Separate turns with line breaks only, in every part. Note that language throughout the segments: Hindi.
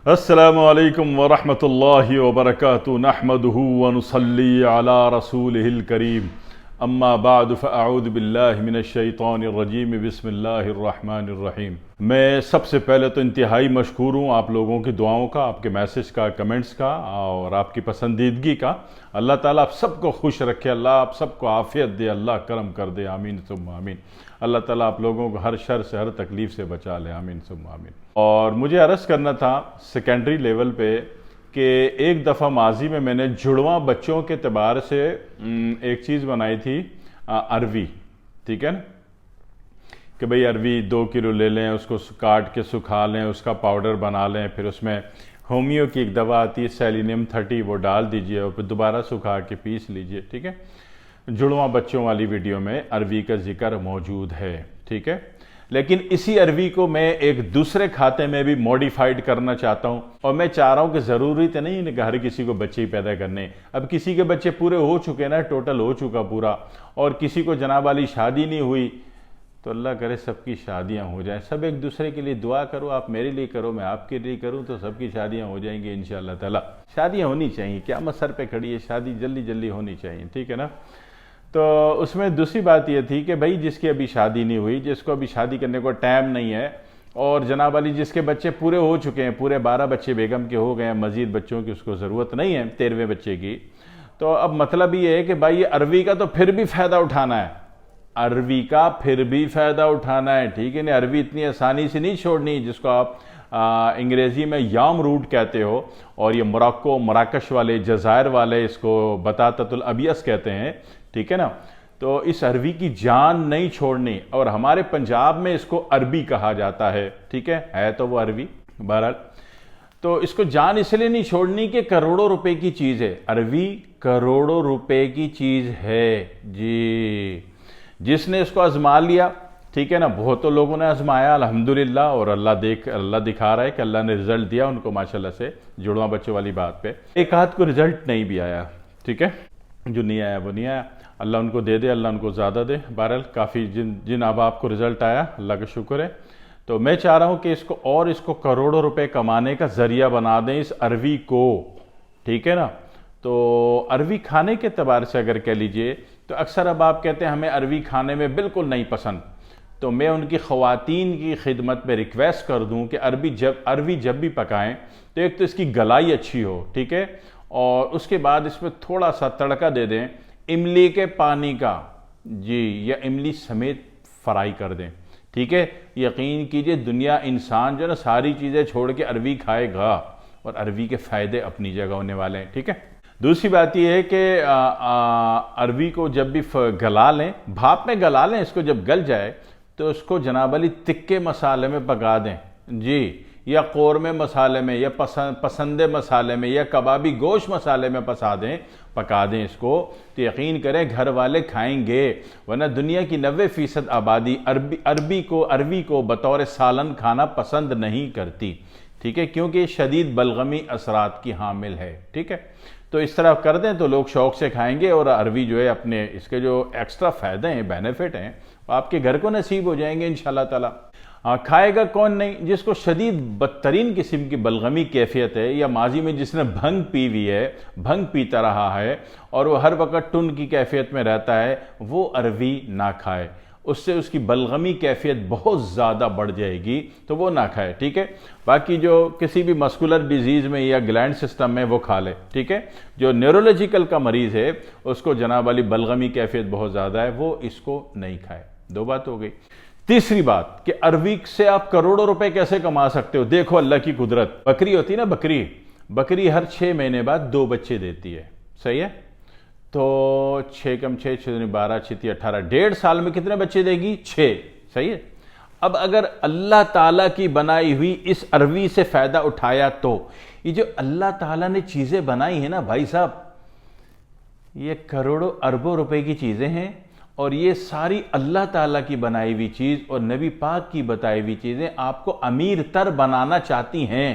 अस्सलामु अलैकुम वरहमतुल्लाहि वबरकातुहू नहमदुहू व नुसल्ली अला रसूलिहिल करीम अम्मा बाद फ़अऊज़ु बिल्लाहि मिनश शैतानिर रजीम बिस्मिल्लाहिर रहमानिर रहीम। मैं सबसे पहले तो इंतहाई मशकूर हूँ आप लोगों की दुआओं का, आपके मैसेज का, कमेंट्स का और आपकी पसंदीदगी का। अल्लाह ताला आप सबको खुश रखे, अल्लाह आप सबको आफ़ियत दे, अल्लाह करम कर दे, आमीन सुम्मा आमीन। अल्लाह ताला आप लोगों को हर शर से, हर तकलीफ़ से बचा ले, आमीन सुम्मा आमीन। और मुझे अर्ज़ करना था सेकेंडरी लेवल पे कि एक दफ़ा माजी में मैंने जुड़वा बच्चों के एतबार से एक चीज़ बनाई थी, अरवी, ठीक है ना, कि भाई अरवी 2 किलो ले लें, उसको काट के सुखा लें, उसका पाउडर बना लें, फिर उसमें होमियो की एक दवा आती है सेलिनियम 30, वो डाल दीजिए और फिर दोबारा सुखा के पीस लीजिए, ठीक है। जुड़वा बच्चों वाली वीडियो में अरवी का जिक्र मौजूद है, ठीक है। लेकिन इसी अरवी को मैं एक दूसरे खाते में भी मॉडिफाइड करना चाहता हूं और मैं चाह रहा हूं कि ज़रूरी तो नहीं कि हर किसी को बच्चे ही पैदा करने। अब किसी के बच्चे पूरे हो चुके ना, टोटल हो चुका पूरा, और किसी को जनाब वाली शादी नहीं हुई, तो अल्लाह करे सबकी शादियां हो जाएं। सब एक दूसरे के लिए दुआ करो, आप मेरे लिए करो, मैं आपके लिए करूं, तो सबकी शादियां हो जाएंगी इंशाअल्लाह ताला। शादियां होनी चाहिए, क़यामत सर पे खड़ी है, शादी जल्दी जल्दी होनी चाहिए, ठीक है ना। तो उसमें दूसरी बात यह थी कि भाई जिसकी अभी शादी नहीं हुई, जिसको अभी शादी करने को टाइम नहीं है, और जनाब वाली जिसके बच्चे पूरे हो चुके हैं, पूरे 12 बच्चे बेगम के हो गए हैं, मजीद बच्चों की उसको ज़रूरत नहीं है, 13वें बच्चे की। तो अब मतलब ये है कि भाई ये अरवी का तो फिर भी फ़ायदा उठाना है, अरवी का फिर भी फ़ायदा उठाना है, ठीक है ना। अरवी इतनी आसानी से नहीं छोड़नी जिसको आप अंग्रेज़ी में याम रूट कहते हो, और ये मोरक्को, मराकश वाले, जज़ायर वाले इसको बतातुल अबियस कहते हैं, ठीक है ना। तो इस अरवी की जान नहीं छोड़नी, और हमारे पंजाब में इसको अरबी कहा जाता है, ठीक है तो वो अरवी बहरहाल। तो इसको जान इसलिए नहीं छोड़नी कि करोड़ों रुपए की चीज़ है, अरवी करोड़ों रुपए की चीज़ है जी। जिसने इसको आजमा लिया, ठीक है ना, बहुतों लोगों ने आजमाया अल्हम्दुलिल्लाह, और अल्लाह दिखा रहा है कि अल्लाह ने रिजल्ट दिया उनको माशाल्लाह से। जुड़वा बच्चों वाली बात पे एक आध को रिजल्ट नहीं भी आया, ठीक है, जो नहीं आया वो नहीं आया, अल्लाह उनको दे दे, अल्लाह उनको ज़्यादा दे। बहरहाल काफ़ी जिन अब आपको रिजल्ट आया, अल्लाह का शुक्र है। तो मैं चाह रहा हूँ कि इसको करोड़ों रुपए कमाने का ज़रिया बना दें इस अरवी को, ठीक है ना। तो अरवी खाने के एतबार से अगर कह लीजिए, तो अक्सर अब आप कहते हैं हमें अरवी खाने में बिल्कुल नहीं पसंद, तो मैं उनकी ख़वातीन की खिदमत में रिक्वेस्ट कर दूं कि अरवी जब भी पकाएं तो एक तो इसकी गलाई अच्छी हो, ठीक है, और उसके बाद इसमें थोड़ा सा तड़का दे दें इमली के पानी का जी, या इमली समेत फ्राई कर दें, ठीक है। यकीन कीजिए दुनिया इंसान जो ना सारी चीज़ें छोड़ के अरवी खाएगा, और अरवी के फ़ायदे अपनी जगह होने वाले हैं, ठीक है। दूसरी बात यह है कि अरवी को जब भी गला लें, भाप में गला लें, इसको जब गल जाए तो उसको जनाब अली तिक्के मसाले में पका दें जी, या कौरमे मसाले में, या पसंदे मसाले में, या कबाबी गोश्त मसाले में पका दें इसको, तो यकीन करें घर वाले खाएंगे। वरना दुनिया की 90% आबादी अरवी को बतौर सालन खाना पसंद नहीं करती, ठीक है, क्योंकि शदीद बलगमी असरात की हामिल है, ठीक है। तो इस तरह कर दें तो लोग शौक से खाएंगे, और अरवी जो है अपने इसके जो एक्स्ट्रा फ़ायदे हैं, बेनिफिट हैं, आपके घर को नसीब हो जाएंगे इंशाल्लाह ताला। खाएगा कौन नहीं, जिसको शदीद बदतरीन किस्म की बलगमी कैफियत है, या माजी में जिसने भंग पी हुई है, भंग पीता रहा है, और वो हर वक्त टुन की कैफियत में रहता है, वो अरवी ना खाए, उससे उसकी बलगमी कैफियत बहुत ज़्यादा बढ़ जाएगी, तो वो ना खाए, ठीक है। बाकी जो किसी भी मस्कुलर डिजीज़ में या ग्लैंड सिस्टम में वो खा ले, ठीक है। जो न्यूरोलॉजिकल का मरीज़ है उसको जनाब वाली बलगमी कैफियत बहुत ज़्यादा है, वो इसको नहीं खाए। 2 बात हो गई। तीसरी बात कि अरवी से आप करोड़ों रुपए कैसे कमा सकते हो। देखो अल्लाह की कुदरत, बकरी होती है ना, बकरी हर 6 महीने बाद 2 बच्चे देती है, सही है। तो 6 कम 6 6 12 6 18, 1.5 साल में कितने बच्चे देगी? 6, सही है। अब अगर अल्लाह ताला की बनाई हुई इस अरवी से फ़ायदा उठाया, तो ये जो अल्लाह ताला ने चीज़ें बनाई हैं ना भाई साहब, ये करोड़ों अरबों रुपए की चीज़ें हैं, और ये सारी अल्लाह ताला की बनाई हुई चीज़ और नबी पाक की बताई हुई चीज़ें आपको अमीर तर बनाना चाहती हैं।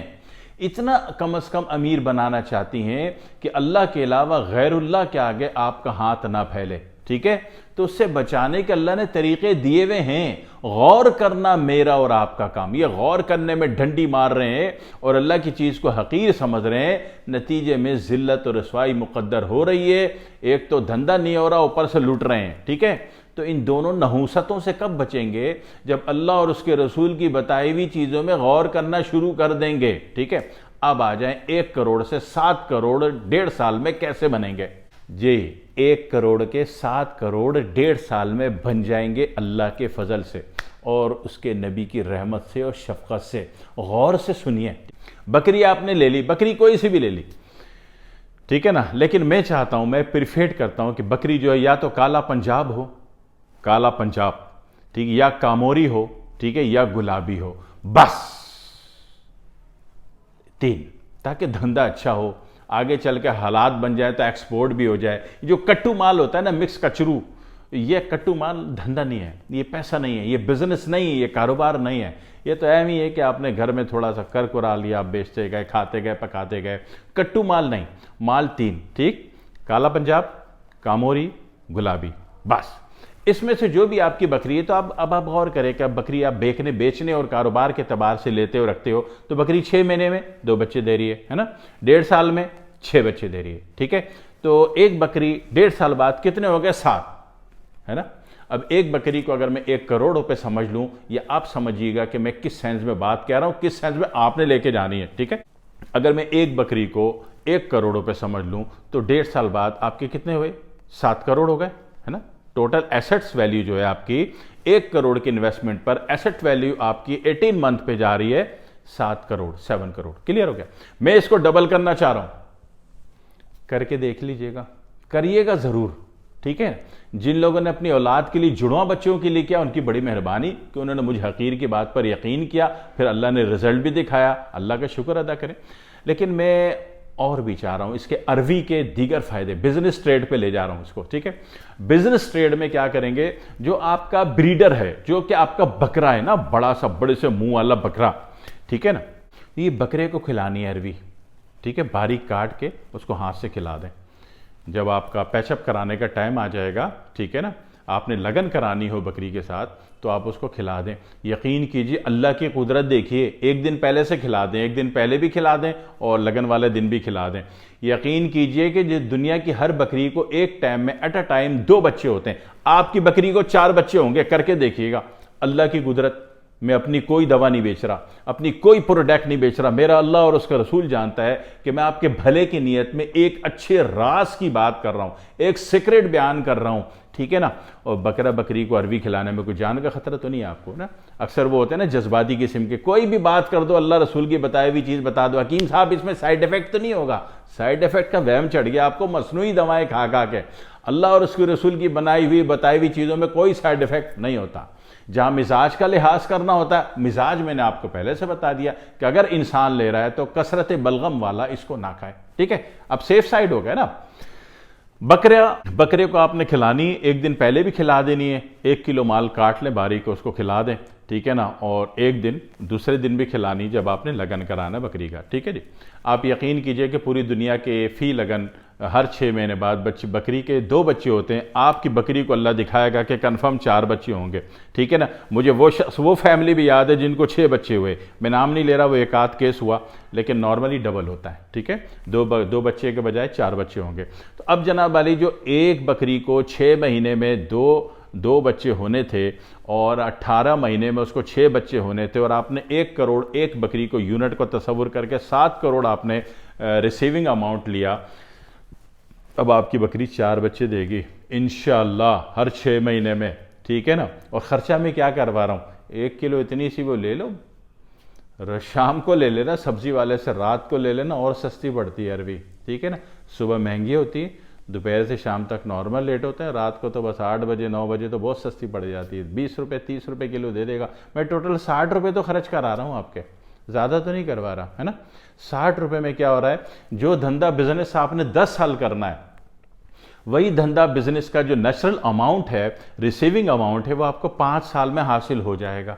इतना कम से कम अमीर बनाना चाहती हैं कि अल्लाह के अलावा गैरुल्लाह के आगे आपका हाथ ना फैले, ठीक है। तो उससे बचाने के अल्लाह ने तरीके दिए हुए हैं। गौर करना मेरा और आपका काम। ये गौर करने में डंडी मार रहे हैं और अल्लाह की चीज़ को हकीर समझ रहे हैं, नतीजे में जिल्लत और रसवाई मुकद्दर हो रही है। एक तो धंधा नहीं हो रहा, ऊपर से लूट रहे हैं, ठीक है। तो इन दोनों नहूसतों से कब बचेंगे? जब अल्लाह और उसके रसूल की बताई हुई चीज़ों में गौर करना शुरू कर देंगे, ठीक है। अब आ जाएं 1 करोड़ से 7 करोड़ 1.5 साल में कैसे बनेंगे जी? 1 करोड़ के 7 करोड़ 1.5 साल में बन जाएंगे अल्लाह के फजल से और उसके नबी की रहमत से और शफकत से। गौर से सुनिए। बकरी आपने ले ली, बकरी कोई सी भी ले ली, ठीक है ना, लेकिन मैं चाहता हूं, मैं प्रिफेर करता हूं कि बकरी जो है या तो काला पंजाब हो, काला पंजाब, ठीक है, या कामोरी हो, ठीक है, या गुलाबी हो, बस 3, ताकि धंधा अच्छा हो, आगे चल के हालात बन जाए तो एक्सपोर्ट भी हो जाए। जो कट्टू माल होता है ना, मिक्स कचरू, ये कट्टू माल धंधा नहीं है, ये पैसा नहीं है, ये बिजनेस नहीं है, ये कारोबार नहीं है। ये तो एम ही है कि आपने घर में थोड़ा सा कर कुरा लिया, आप बेचते गए, खाते गए, पकाते गए। कट्टू माल नहीं, माल 3, ठीक, काला पंजाब, कामोरी, गुलाबी, बस। इसमें से जो भी आपकी बकरी है, तो अब आप गौर करें कि अब बकरी आप बेचने और कारोबार के एतबार से लेते हो, रखते हो, तो बकरी 6 महीने में 2 बच्चे दे रही है ना, 1.5 साल में 6 बच्चे दे रही है, ठीक है। तो एक बकरी 1.5 साल बाद कितने हो गए? 7, है ना। अब एक बकरी को अगर मैं 1 करोड़ रुपए समझ लूं, या आप समझिएगा कि मैं किस सेंस में बात कह रहा हूं, किस सेंस में आपने लेके जानी है, ठीक है। अगर मैं एक बकरी को 1 करोड़ रुपए समझ लूं, तो 1.5 साल बाद आपके कितने हुए? 7 करोड़ हो गए, है ना। टोटल एसेट्स वैल्यू जो है आपकी 1 करोड़ की इन्वेस्टमेंट पर एसेट वैल्यू आपकी 18 मंथ पे जा रही है 7 करोड़, 7 करोड़। क्लियर हो गया? मैं इसको डबल करना चाह रहा हूं, करके देख लीजिएगा, करिएगा जरूर, ठीक है। जिन लोगों ने अपनी औलाद के लिए, जुड़वा बच्चों के लिए किया, उनकी बड़ी मेहरबानी कि उन्होंने मुझ हकीर की बात पर यकीन किया, फिर अल्लाह ने रिजल्ट भी दिखाया, अल्लाह का शुक्र अदा करें। लेकिन मैं और भी चाह रहा हूं इसके अरवी के दीगर फायदे, बिजनेस ट्रेड पे ले जा रहा हूं इसको, ठीक है। बिजनेस ट्रेड में क्या करेंगे? जो आपका ब्रीडर है, जो कि आपका बकरा है ना, बड़ा सा, बड़े से मुंह वाला बकरा, ठीक है ना, ये बकरे को खिलानी है अरवी, ठीक है, बारीक काट के उसको हाथ से खिला दें। जब आपका पैचअप कराने का टाइम आ जाएगा, ठीक है ना, आपने लगन करानी हो बकरी के साथ, तो आप उसको खिला दें। यकीन कीजिए, अल्लाह की कुदरत देखिए, एक दिन पहले से खिला दें, एक दिन पहले भी खिला दें और लगन वाले दिन भी खिला दें। यकीन कीजिए कि जिस दुनिया की हर बकरी को एक टाइम में एट अ टाइम 2 बच्चे होते हैं, आपकी बकरी को 4 बच्चे होंगे। करके देखिएगा, अल्लाह की कुदरत। मैं अपनी कोई दवा नहीं बेच रहा, अपनी कोई प्रोडक्ट नहीं बेच रहा, मेरा अल्लाह और उसका रसूल जानता है कि मैं आपके भले की नीयत में एक अच्छे राज की बात कर रहा हूं, एक सीक्रेट बयान कर रहा हूं, ठीक है ना। और बकरा बकरी को अरवी खिलाने में कोई जान का खतरा तो नहीं है आपको ना। अक्सर वो होते हैं ना जज्बाती किस्म के, कोई भी बात कर दो, अल्लाह रसूल की बताई हुई चीज बता दो, हकीम साहब इसमें साइड इफेक्ट तो नहीं होगा। साइड इफेक्ट का वहम चढ़ गया आपको मसनूई दवाएं खा खा के। अल्लाह और उसके रसूल की बनाई हुई बताई हुई चीजों में कोई साइड इफेक्ट नहीं होता। जहां मिजाज का लिहाज करना होता है, मिजाज मैंने आपको पहले से बता दिया कि अगर इंसान ले रहा है तो कसरत बलगम वाला इसको ना खाए, ठीक है। अब सेफ साइड हो गया ना। बकरे को आपने खिलानी, एक दिन पहले भी खिला देनी है, 1 किलो माल काट लें बारीक, उसको खिला दें, ठीक है ना। और एक दिन दूसरे दिन भी खिलानी जब आपने लगन कराना बकरी का, ठीक है जी। आप यकीन कीजिए कि पूरी दुनिया के फी लगन हर 6 महीने बाद बकरी के 2 बच्चे होते हैं। आपकी बकरी को अल्लाह दिखाएगा कि कंफर्म 4 बच्चे होंगे, ठीक है ना। मुझे वो फैमिली भी याद है जिनको 6 बच्चे हुए। मैं नाम नहीं ले रहा, वो एक आध केस हुआ, लेकिन नॉर्मली डबल होता है, ठीक है। 2 बच्चे के बजाय 4 बच्चे होंगे। तो अब जनाब वाली, जो एक बकरी को 6 महीने में दो बच्चे होने थे और 18 महीने में उसको 6 बच्चे होने थे, और आपने 1 करोड़ एक बकरी को यूनिट को तस्वुर करके 7 करोड़ आपने रिसीविंग अमाउंट लिया। अब आपकी बकरी 4 बच्चे देगी इंशाअल्लाह हर 6 महीने में, ठीक है ना। और खर्चा में क्या करवा रहा हूं, 1 किलो इतनी सी वो ले लो, शाम को ले लेना सब्जी वाले से, रात को ले लेना, और सस्ती पड़ती है अरवी, ठीक है ना। सुबह महंगी होती है, दोपहर से शाम तक नॉर्मल रेट होता है, रात को तो बस 8 बजे 9 बजे तो बहुत सस्ती पड़ जाती है। 20 रुपये 30 रुपये किलो दे देगा। मैं टोटल 60 रुपये तो खर्च करा रहा हूँ आपके, ज़्यादा तो नहीं करवा रहा, है ना। 60 रुपये में क्या हो रहा है, जो धंधा बिजनेस आपने 10 साल करना है, वही धंधा बिजनेस का जो नेचुरल अमाउंट है, रिसीविंग अमाउंट है, वो आपको 5 साल में हासिल हो जाएगा।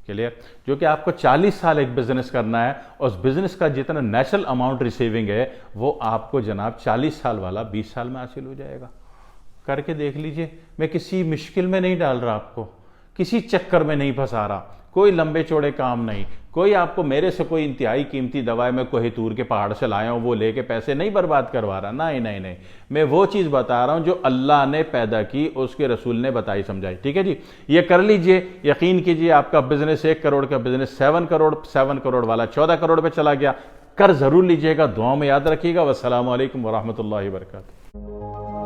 क्लियर? जो कि आपको 40 साल एक बिजनेस करना है, और उस बिजनेस का जितना नेचुरल अमाउंट रिसीविंग है, वो आपको जनाब 40 साल वाला 20 साल में हासिल हो जाएगा।
करके देख लीजिए। मैं किसी मुश्किल में नहीं डाल रहा आपको, किसी चक्कर में नहीं फंसा रहा, कोई लंबे चौड़े काम नहीं, कोई आपको मेरे से कोई इंतहाई कीमती दवाएं मैं कोहितूर के पहाड़ से लाया हूं वो लेके पैसे नहीं बर्बाद करवा रहा। नहीं नहीं नहीं, मैं वो चीज़ बता रहा हूं जो अल्लाह ने पैदा की, उसके रसूल ने बताई समझाई। ठीक है जी, ये कर लीजिए, यकीन कीजिए आपका बिजनेस 1 करोड़ का बिजनेस 7 करोड़ वाला 14 करोड़ पे चला गया। कर जरूर लीजिएगा, दुआओं में याद रखिएगा। वस्सलामु अलैकुम वरहमतुल्लाहि वबरकातुहू।